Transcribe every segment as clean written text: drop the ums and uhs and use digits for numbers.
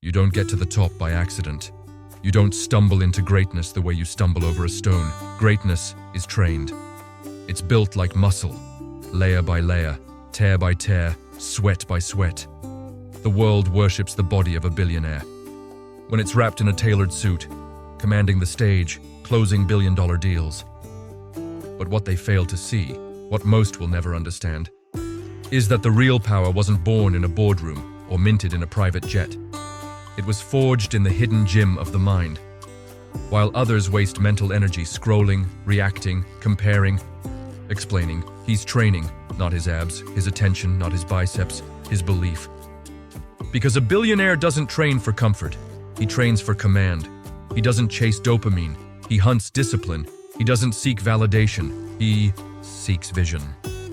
You don't get to the top by accident. You don't stumble into greatness the way you stumble over a stone. Greatness is trained. It's built like muscle, layer by layer, tear by tear, sweat by sweat. The world worships the body of a billionaire. When it's wrapped in a tailored suit, commanding the stage, closing billion-dollar deals. But what they fail to see, what most will never understand, is that the real power wasn't born in a boardroom or minted in a private jet. It was forged in the hidden gym of the mind. While others waste mental energy scrolling, reacting, comparing, explaining, he's training, not his abs, his attention, not his biceps, his belief. Because a billionaire doesn't train for comfort, he trains for command. He doesn't chase dopamine, he hunts discipline. He doesn't seek validation, he seeks vision.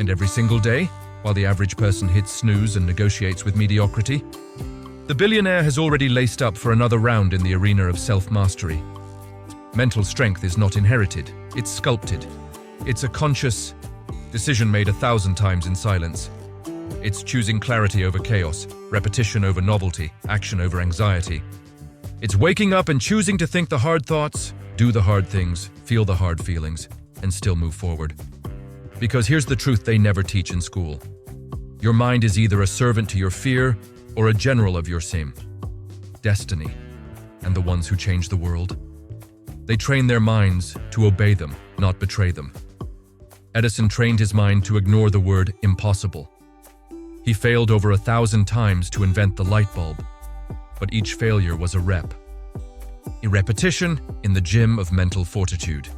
And every single day, while the average person hits snooze and negotiates with mediocrity, the billionaire has already laced up for another round in the arena of self-mastery. Mental strength is not inherited, it's sculpted. It's a conscious decision made 1,000 times in silence. It's choosing clarity over chaos, repetition over novelty, action over anxiety. It's waking up and choosing to think the hard thoughts, do the hard things, feel the hard feelings, and still move forward. Because here's the truth they never teach in school. Your mind is either a servant to your fear or a general of your sim, destiny, and the ones who change the world. They train their minds to obey them, not betray them. Edison trained his mind to ignore the word impossible. He failed over 1,000 times to invent the light bulb, but each failure was a rep. A repetition in the gym of mental fortitude.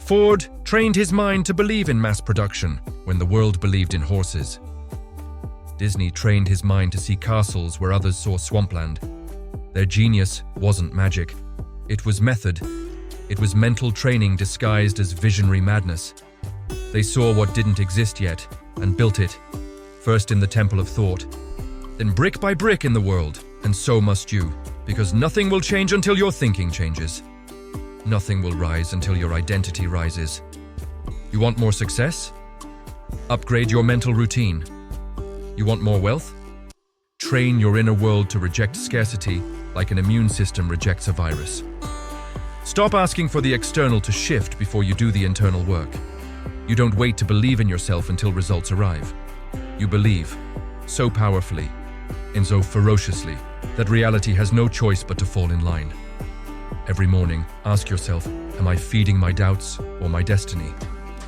Ford trained his mind to believe in mass production when the world believed in horses. Disney trained his mind to see castles where others saw swampland. Their genius wasn't magic. It was method. It was mental training disguised as visionary madness. They saw what didn't exist yet and built it, first in the temple of thought, then brick by brick in the world, and so must you, because nothing will change until your thinking changes. Nothing will rise until your identity rises. You want more success? Upgrade your mental routine. You want more wealth? Train your inner world to reject scarcity like an immune system rejects a virus. Stop asking for the external to shift before you do the internal work. You don't wait to believe in yourself until results arrive. You believe, so powerfully, and so ferociously, that reality has no choice but to fall in line. Every morning, ask yourself, am I feeding my doubts or my destiny?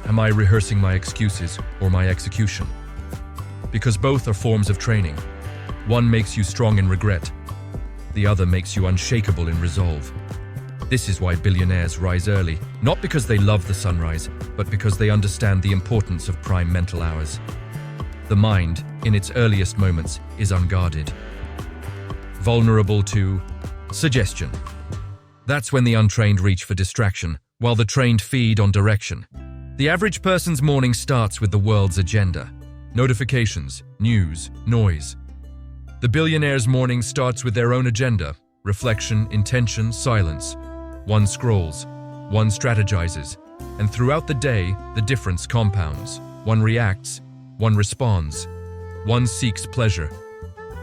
Am I rehearsing my excuses or my execution? Because both are forms of training. One makes you strong in regret. The other makes you unshakable in resolve. This is why billionaires rise early, not because they love the sunrise, but because they understand the importance of prime mental hours. The mind, in its earliest moments, is unguarded, vulnerable to suggestion. That's when the untrained reach for distraction, while the trained feed on direction. The average person's morning starts with the world's agenda. Notifications, news, noise. The billionaire's morning starts with their own agenda, reflection, intention, silence. One scrolls, one strategizes, and throughout the day, the difference compounds. One reacts, one responds. One seeks pleasure,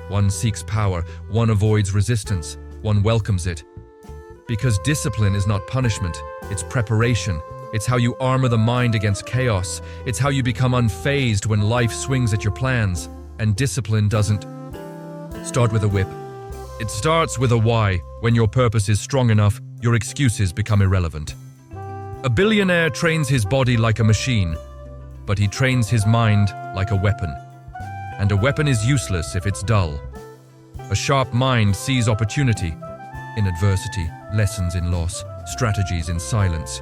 one seeks power, one avoids resistance, one welcomes it. Because discipline is not punishment, it's preparation. It's how you armor the mind against chaos. It's how you become unfazed when life swings at your plans. And discipline doesn't start with a whip. It starts with a why. When your purpose is strong enough, your excuses become irrelevant. A billionaire trains his body like a machine, but he trains his mind like a weapon. And a weapon is useless if it's dull. A sharp mind sees opportunity in adversity, lessons in loss, strategies in silence.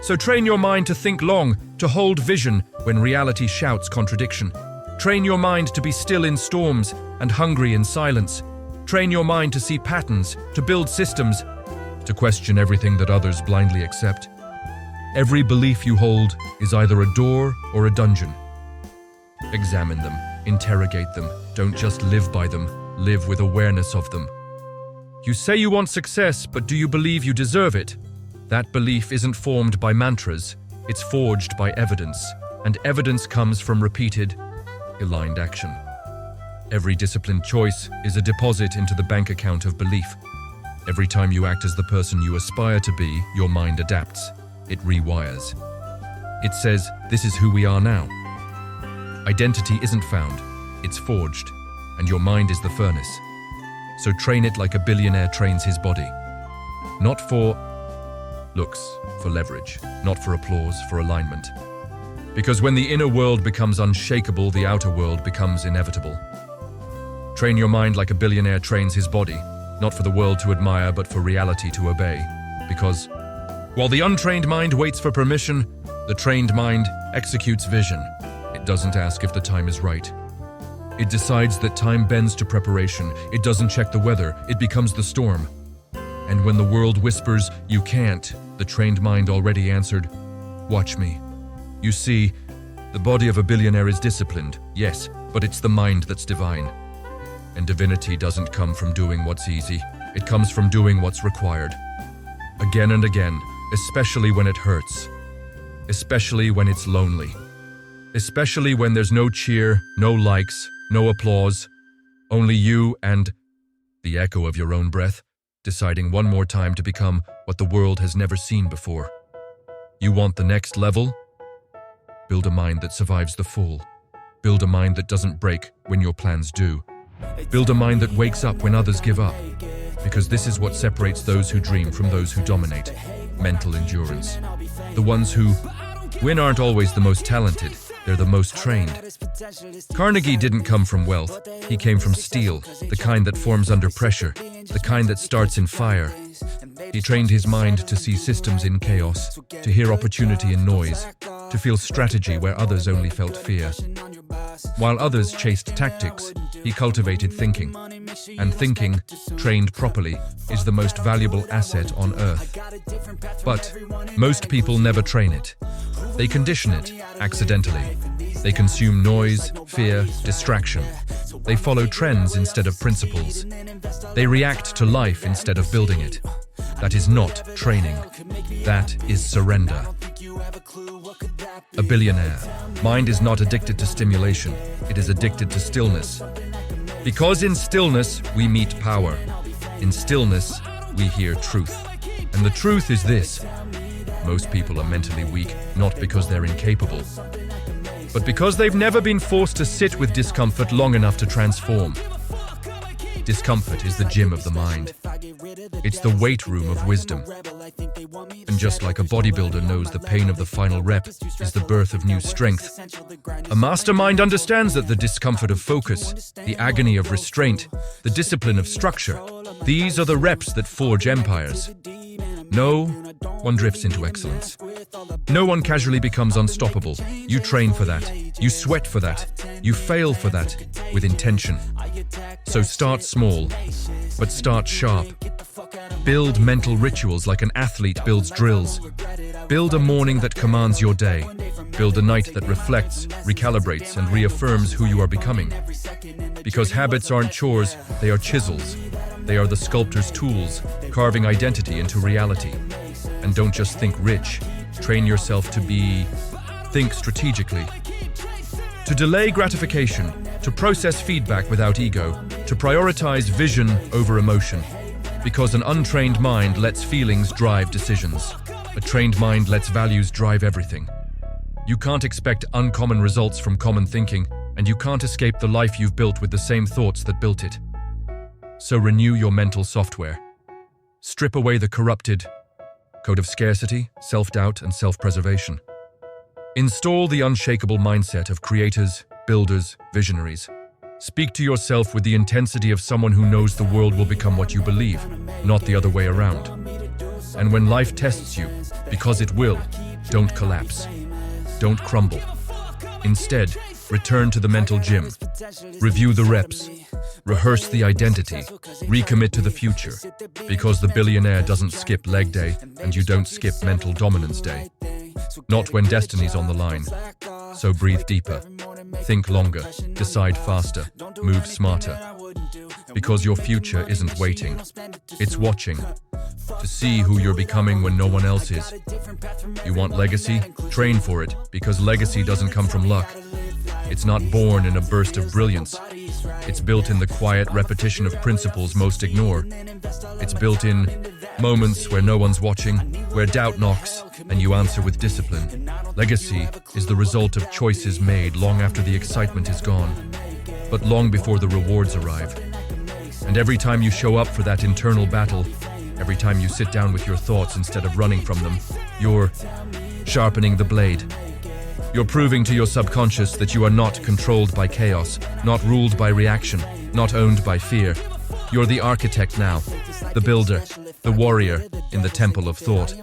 So train your mind to think long, to hold vision when reality shouts contradiction. Train your mind to be still in storms and hungry in silence. Train your mind to see patterns, to build systems, to question everything that others blindly accept. Every belief you hold is either a door or a dungeon. Examine them, interrogate them, don't just live by them, live with awareness of them. You say you want success, but do you believe you deserve it? That belief isn't formed by mantras, it's forged by evidence, and evidence comes from repeated, aligned action. Every disciplined choice is a deposit into the bank account of belief. Every time you act as the person you aspire to be, your mind adapts. It rewires. It says, this is who we are now. Identity isn't found, it's forged, and your mind is the furnace. So train it like a billionaire trains his body. Not for looks, for leverage, not for applause, for alignment. Because when the inner world becomes unshakable, the outer world becomes inevitable. Train your mind like a billionaire trains his body, not for the world to admire, but for reality to obey. Because while the untrained mind waits for permission, the trained mind executes vision. It doesn't ask if the time is right. It decides that time bends to preparation. It doesn't check the weather. It becomes the storm. And when the world whispers, you can't, the trained mind already answered, watch me. You see, the body of a billionaire is disciplined, yes, but it's the mind that's divine. And divinity doesn't come from doing what's easy. It comes from doing what's required. Again and again, especially when it hurts. Especially when it's lonely. Especially when there's no cheer, no likes, no applause. Only you and the echo of your own breath, deciding one more time to become what the world has never seen before. You want the next level? Build a mind that survives the fall. Build a mind that doesn't break when your plans do. Build a mind that wakes up when others give up. Because this is what separates those who dream from those who dominate. Mental endurance. The ones who win aren't always the most talented, they're the most trained. Carnegie didn't come from wealth, he came from steel, the kind that forms under pressure, the kind that starts in fire. He trained his mind to see systems in chaos, to hear opportunity in noise, to feel strategy where others only felt fear. While others chased tactics, he cultivated thinking. And thinking, trained properly, is the most valuable asset on earth. But most people never train it. They condition it, accidentally. They consume noise, fear, distraction. They follow trends instead of principles. They react to life instead of building it. That is not training. That is surrender. A billionaire. Mind is not addicted to stimulation. It is addicted to stillness. Because in stillness, we meet power. In stillness, we hear truth. And the truth is this. Most people are mentally weak, not because they're incapable, but because they've never been forced to sit with discomfort long enough to transform. Discomfort is the gym of the mind. It's the weight room of wisdom. And just like a bodybuilder knows the pain of the final rep is the birth of new strength, a mastermind understands that the discomfort of focus, the agony of restraint, the discipline of structure, these are the reps that forge empires. No one drifts into excellence. No one casually becomes unstoppable. You train for that. You sweat for that. You fail for that, with intention. So start small, but start sharp. Build mental rituals like an athlete builds drills. Build a morning that commands your day. Build a night that reflects, recalibrates, and reaffirms who you are becoming. Because habits aren't chores, they are chisels. They are the sculptor's tools, carving identity into reality. And don't just think rich. Train yourself to think strategically. To delay gratification, to process feedback without ego, to prioritize vision over emotion. Because an untrained mind lets feelings drive decisions. A trained mind lets values drive everything. You can't expect uncommon results from common thinking, and you can't escape the life you've built with the same thoughts that built it. So renew your mental software. Strip away the corrupted code of scarcity, self-doubt, and self-preservation. Install the unshakable mindset of creators, builders, visionaries. Speak to yourself with the intensity of someone who knows the world will become what you believe, not the other way around. And when life tests you, because it will, don't collapse. Don't crumble. Instead, return to the mental gym. Review the reps. Rehearse the identity. Recommit to the future. Because the billionaire doesn't skip leg day, and you don't skip mental dominance day. Not when destiny's on the line. So breathe deeper. Think longer. Decide faster. Move smarter. Because your future isn't waiting. It's watching. To see who you're becoming when no one else is. You want legacy? Train for it, because legacy doesn't come from luck. It's not born in a burst of brilliance. It's built in the quiet repetition of principles most ignore. It's built in moments where no one's watching, where doubt knocks, and you answer with discipline. Legacy is the result of choices made long after the excitement is gone, but long before the rewards arrive. And every time you show up for that internal battle, every time you sit down with your thoughts instead of running from them, you're sharpening the blade. You're proving to your subconscious that you are not controlled by chaos, not ruled by reaction, not owned by fear. You're the architect now, the builder, the warrior in the temple of thought.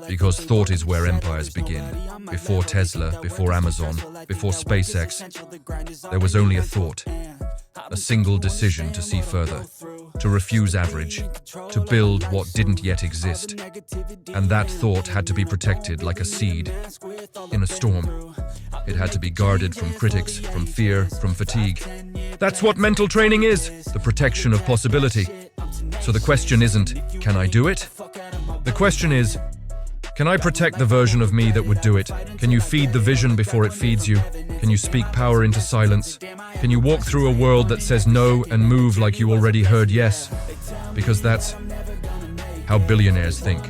Because thought is where empires begin. Before Tesla, before Amazon, before SpaceX, there was only a thought. A single decision to see further, to refuse average, to build what didn't yet exist. And that thought had to be protected like a seed in a storm. It had to be guarded from critics, from fear, from fatigue. That's what mental training is, the protection of possibility. So the question isn't, can I do it? The question is, can I protect the version of me that would do it? Can you feed the vision before it feeds you? Can you speak power into silence? Can you walk through a world that says no and move like you already heard yes? Because that's how billionaires think.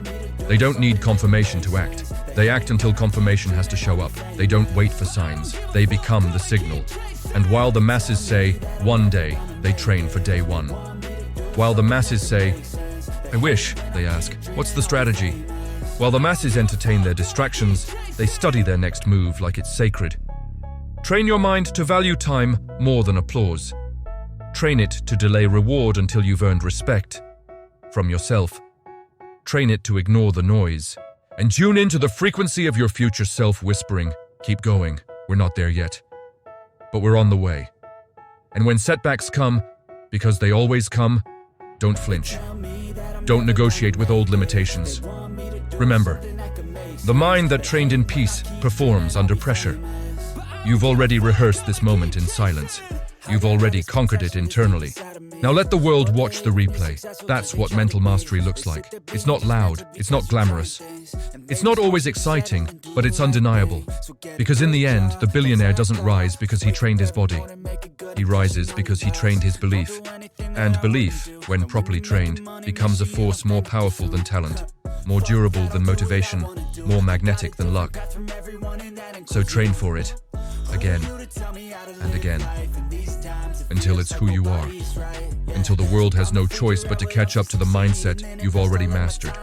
They don't need confirmation to act. They act until confirmation has to show up. They don't wait for signs. They become the signal. And while the masses say, one day, they train for day one. While the masses say, I wish, they ask, what's the strategy? While the masses entertain their distractions, they study their next move like it's sacred. Train your mind to value time more than applause. Train it to delay reward until you've earned respect from yourself. Train it to ignore the noise and tune into the frequency of your future self whispering, keep going, we're not there yet, but we're on the way. And when setbacks come, because they always come, don't flinch. Don't negotiate with old limitations. Remember, the mind that trained in peace performs under pressure. You've already rehearsed this moment in silence. You've already conquered it internally. Now let the world watch the replay. That's what mental mastery looks like. It's not loud, it's not glamorous. It's not always exciting, but it's undeniable. Because in the end, the billionaire doesn't rise because he trained his body. He rises because he trained his belief. And belief, when properly trained, becomes a force more powerful than talent, more durable than motivation, more magnetic than luck. So train for it, again and again, until it's who you are, until the world has no choice but to catch up to the mindset you've already mastered.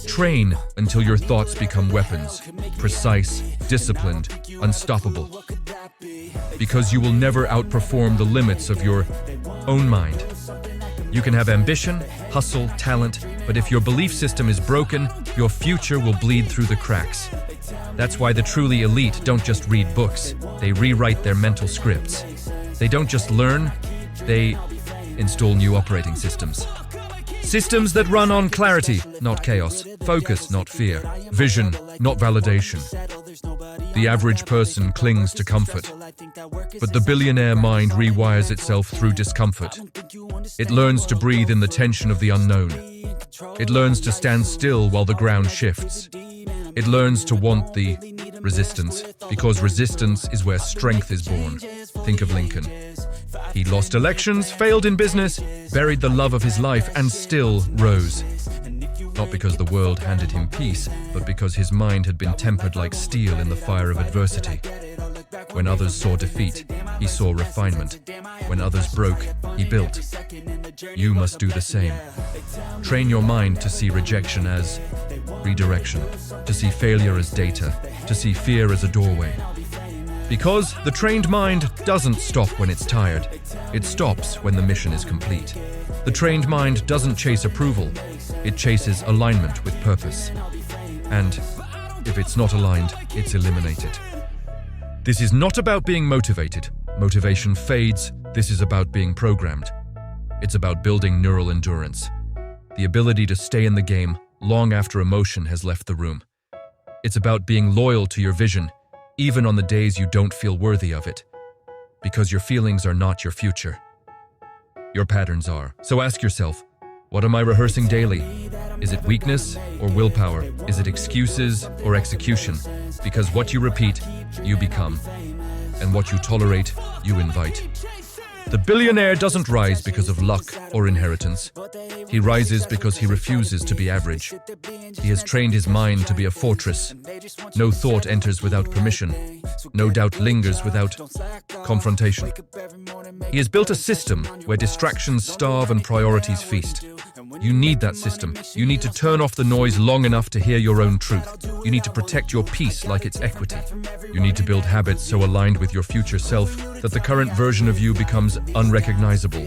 Train until your thoughts become weapons, precise, disciplined, unstoppable. Because you will never outperform the limits of your own mind. You can have ambition, hustle, talent, but if your belief system is broken, your future will bleed through the cracks. That's why the truly elite don't just read books, they rewrite their mental scripts. They don't just learn, they install new operating systems. Systems that run on clarity, not chaos, focus, not fear, vision, not validation. The average person clings to comfort, but the billionaire mind rewires itself through discomfort. It learns to breathe in the tension of the unknown. It learns to stand still while the ground shifts. It learns to want the resistance, because resistance is where strength is born. Think of Lincoln. He lost elections, failed in business, buried the love of his life, and still rose. Not because the world handed him peace, but because his mind had been tempered like steel in the fire of adversity. When others saw defeat, he saw refinement. When others broke, he built. You must do the same. Train your mind to see rejection as redirection, to see failure as data, to see fear as a doorway. Because the trained mind doesn't stop when it's tired. It stops when the mission is complete. The trained mind doesn't chase approval. It chases alignment with purpose. And if it's not aligned, it's eliminated. This is not about being motivated. Motivation fades. This is about being programmed. It's about building neural endurance, the ability to stay in the game long after emotion has left the room. It's about being loyal to your vision, even on the days you don't feel worthy of it, because your feelings are not your future. Your patterns are. So ask yourself, what am I rehearsing daily? Is it weakness or willpower? Is it excuses or execution? Because what you repeat, you become. and what you tolerate, you invite. The billionaire doesn't rise because of luck or inheritance. He rises because he refuses to be average. He has trained his mind to be a fortress. No thought enters without permission. No doubt lingers without confrontation. He has built a system where distractions starve and priorities feast. You need that system. You need to turn off the noise long enough to hear your own truth. You need to protect your peace like it's equity. You need to build habits so aligned with your future self that the current version of you becomes unrecognizable.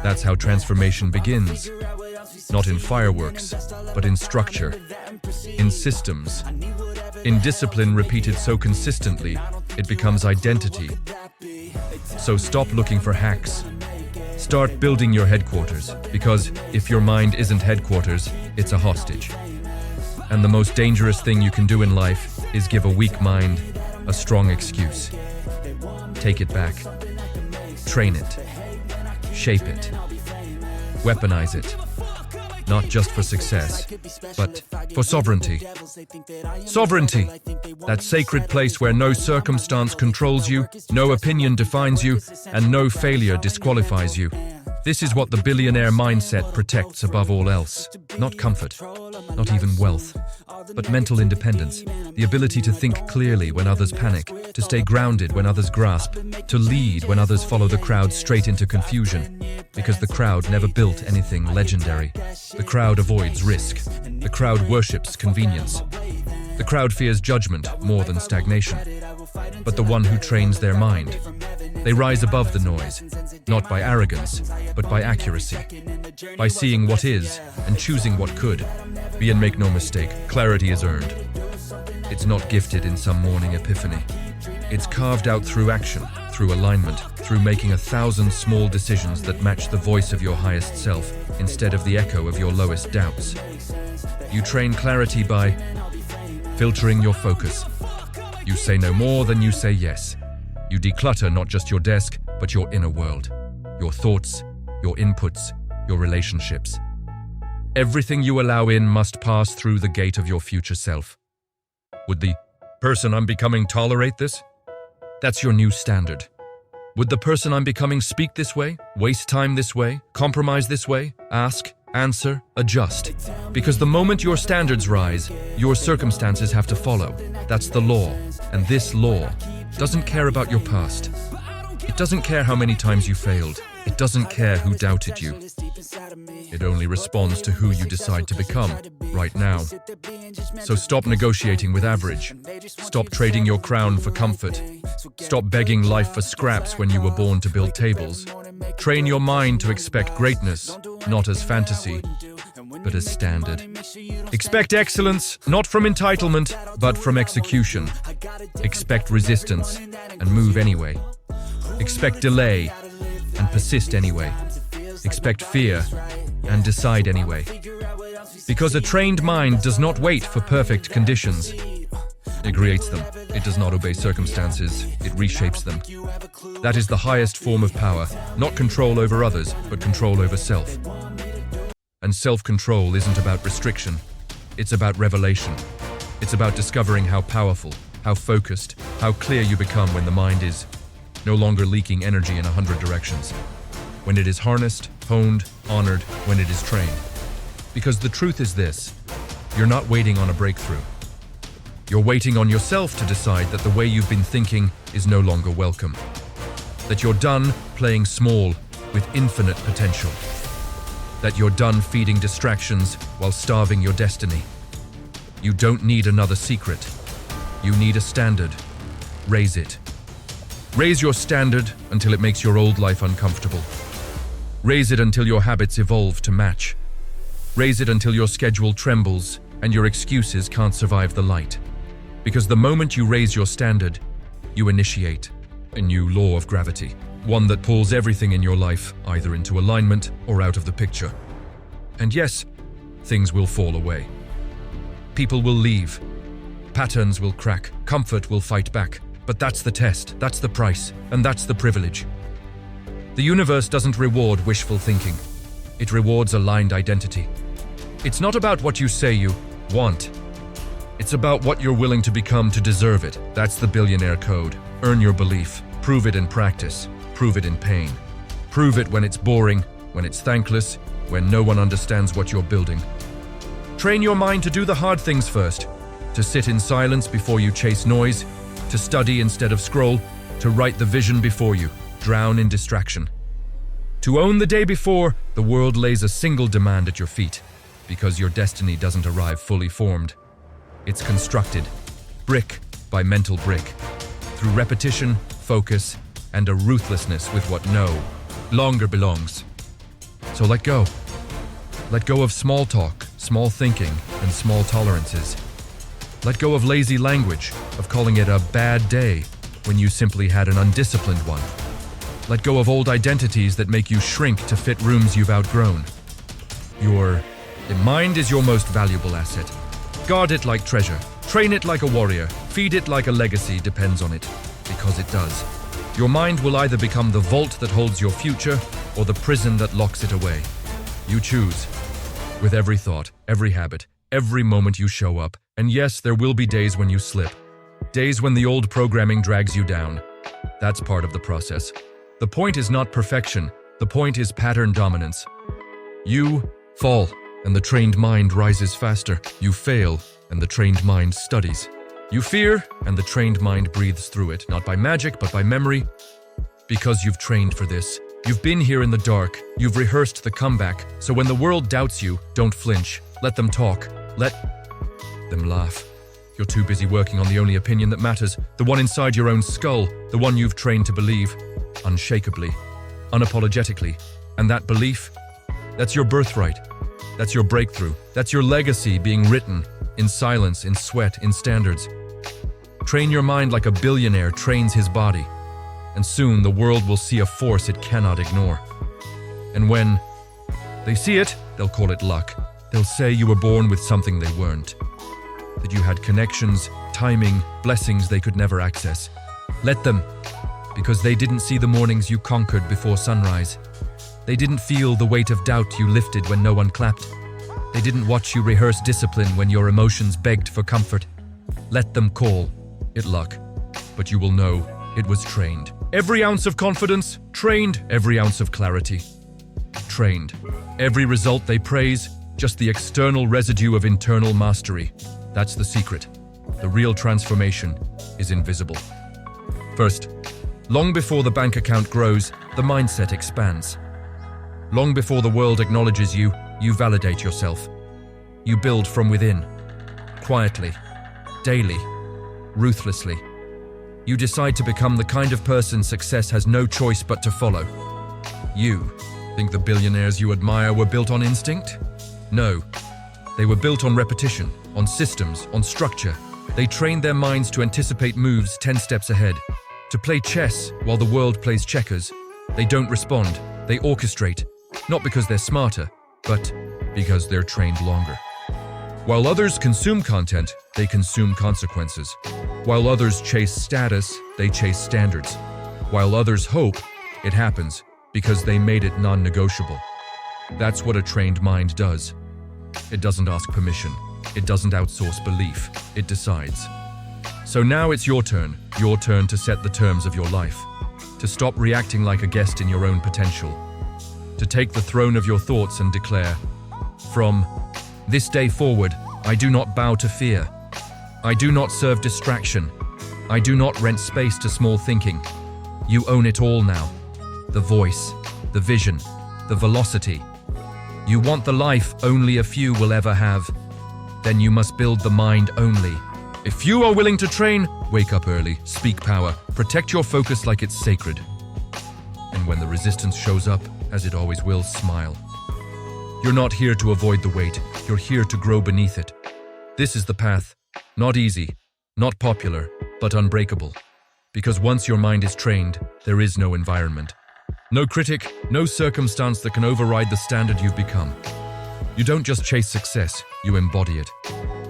That's how transformation begins. Not in fireworks, but in structure, in systems, in discipline repeated so consistently, it becomes identity. So stop looking for hacks. Start building your headquarters, because if your mind isn't headquarters, it's a hostage. And the most dangerous thing you can do in life is give a weak mind a strong excuse. Take it back. Train it. Shape it. Weaponize it. Not just for success, but for sovereignty. Sovereignty, that sacred place where no circumstance controls you, no opinion defines you, and no failure disqualifies you. This is what the billionaire mindset protects above all else. Not comfort, not even wealth, but mental independence, the ability to think clearly when others panic, to stay grounded when others grasp, to lead when others follow the crowd straight into confusion. Because the crowd never built anything legendary. The crowd avoids risk. The crowd worships convenience. The crowd fears judgment more than stagnation. But the one who trains their mind, they rise above the noise, not by arrogance, but by accuracy, by seeing what is and choosing what could be. And make no mistake, clarity is earned. It's not gifted in some morning epiphany. It's carved out through action, through alignment, through making 1,000 small decisions that match the voice of your highest self instead of the echo of your lowest doubts. You train clarity by filtering your focus. You say no more than you say yes. You declutter not just your desk, but your inner world, your thoughts, your inputs, your relationships. Everything you allow in must pass through the gate of your future self. Would the person I'm becoming tolerate this? That's your new standard. Would the person I'm becoming speak this way, waste time this way, compromise this way, ask, answer, adjust? Because the moment your standards rise, your circumstances have to follow. That's the law. And this law doesn't care about your past. It doesn't care how many times you failed. It doesn't care who doubted you. It only responds to who you decide to become right now. So stop negotiating with average. Stop trading your crown for comfort. Stop begging life for scraps when you were born to build tables. Train your mind to expect greatness, not as fantasy, but as standard. Expect excellence, not from entitlement, but from execution. Expect resistance, and move anyway. Expect delay, and persist anyway. Expect fear, and decide anyway. Because a trained mind does not wait for perfect conditions. It creates them. It does not obey circumstances. It reshapes them. That is the highest form of power, not control over others, but control over self. And self-control isn't about restriction. It's about revelation. It's about discovering how powerful, how focused, how clear you become when the mind is no longer leaking energy in 100 directions. When it is harnessed, honed, honored, when it is trained. Because the truth is this, you're not waiting on a breakthrough. You're waiting on yourself to decide that the way you've been thinking is no longer welcome. That you're done playing small with infinite potential. That you're done feeding distractions while starving your destiny. You don't need another secret. You need a standard. Raise it. Raise your standard until it makes your old life uncomfortable. Raise it until your habits evolve to match. Raise it until your schedule trembles and your excuses can't survive the light. Because the moment you raise your standard, you initiate a new law of gravity. One that pulls everything in your life either into alignment or out of the picture. And yes, things will fall away. People will leave. Patterns will crack. Comfort will fight back. But that's the test, that's the price, and that's the privilege. The universe doesn't reward wishful thinking. It rewards aligned identity. It's not about what you say you want. It's about what you're willing to become to deserve it. That's the billionaire code. Earn your belief. Prove it in practice. Prove it in pain. Prove it when it's boring, when it's thankless, when no one understands what you're building. Train your mind to do the hard things first. To sit in silence before you chase noise. To study instead of scroll. To write the vision before you drown in distraction. To own the day before the world lays a single demand at your feet, because your destiny doesn't arrive fully formed. It's constructed, brick by mental brick, through repetition, focus, and a ruthlessness with what no longer belongs. So let go. Let go of small talk, small thinking, and small tolerances. Let go of lazy language, of calling it a bad day when you simply had an undisciplined one. Let go of old identities that make you shrink to fit rooms you've outgrown. Your mind is your most valuable asset. Guard it like treasure. Train it like a warrior. Feed it like a legacy depends on it, because it does. Your mind will either become the vault that holds your future or the prison that locks it away. You choose. With every thought, every habit, every moment you show up. And yes, there will be days when you slip. Days when the old programming drags you down. That's part of the process. The point is not perfection. The point is pattern dominance. You fall, and the trained mind rises faster. You fail, and the trained mind studies. You fear, and the trained mind breathes through it, not by magic, but by memory. Because you've trained for this. You've been here in the dark. You've rehearsed the comeback. So when the world doubts you, don't flinch. Let them talk. Let them laugh. You're too busy working on the only opinion that matters, the one inside your own skull, the one you've trained to believe, unshakably, unapologetically. And that belief, that's your birthright. That's your breakthrough. That's your legacy being written in silence, in sweat, in standards. Train your mind like a billionaire trains his body, and soon the world will see a force it cannot ignore. And when they see it, they'll call it luck. They'll say you were born with something they weren't. That you had connections, timing, blessings they could never access. Let them, because they didn't see the mornings you conquered before sunrise. They didn't feel the weight of doubt you lifted when no one clapped. They didn't watch you rehearse discipline when your emotions begged for comfort. Let them call it luck, but you will know it was trained. Every ounce of confidence, trained. Every ounce of clarity, trained. Every result they praise, just the external residue of internal mastery. That's the secret. The real transformation is invisible. First, long before the bank account grows, the mindset expands. Long before the world acknowledges you, you validate yourself. You build from within, quietly, daily, ruthlessly. You decide to become the kind of person success has no choice but to follow. You think the billionaires you admire were built on instinct? No. They were built on repetition, on systems, on structure. They trained their minds to anticipate moves 10 steps ahead, to play chess while the world plays checkers. They don't respond, they orchestrate, not because they're smarter, but because they're trained longer. While others consume content, they consume consequences. While others chase status, they chase standards. While others hope, it happens because they made it non-negotiable. That's what a trained mind does. It doesn't ask permission. It doesn't outsource belief. It decides. So now it's your turn to set the terms of your life, to stop reacting like a guest in your own potential, to take the throne of your thoughts and declare, from this day forward, I do not bow to fear. I do not serve distraction. I do not rent space to small thinking. You own it all now. The voice, the vision, the velocity. You want the life only a few will ever have. Then you must build the mind only. If you are willing to train, wake up early, speak power, protect your focus like it's sacred. And when the resistance shows up, as it always will, smile. You're not here to avoid the weight, you're here to grow beneath it. This is the path, not easy, not popular, but unbreakable. Because once your mind is trained, there is no environment. No critic, no circumstance that can override the standard you've become. You don't just chase success, you embody it.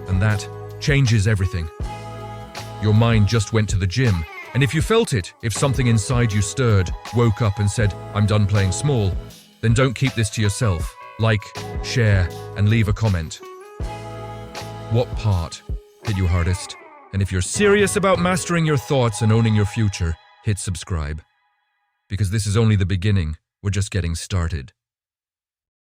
And that changes everything. Your mind just went to the gym, and if you felt it, if something inside you stirred, woke up and said, I'm done playing small, then don't keep this to yourself. Like, share, and leave a comment. What part hit you hardest? And if you're serious about mastering your thoughts and owning your future, hit subscribe. Because this is only the beginning. We're just getting started.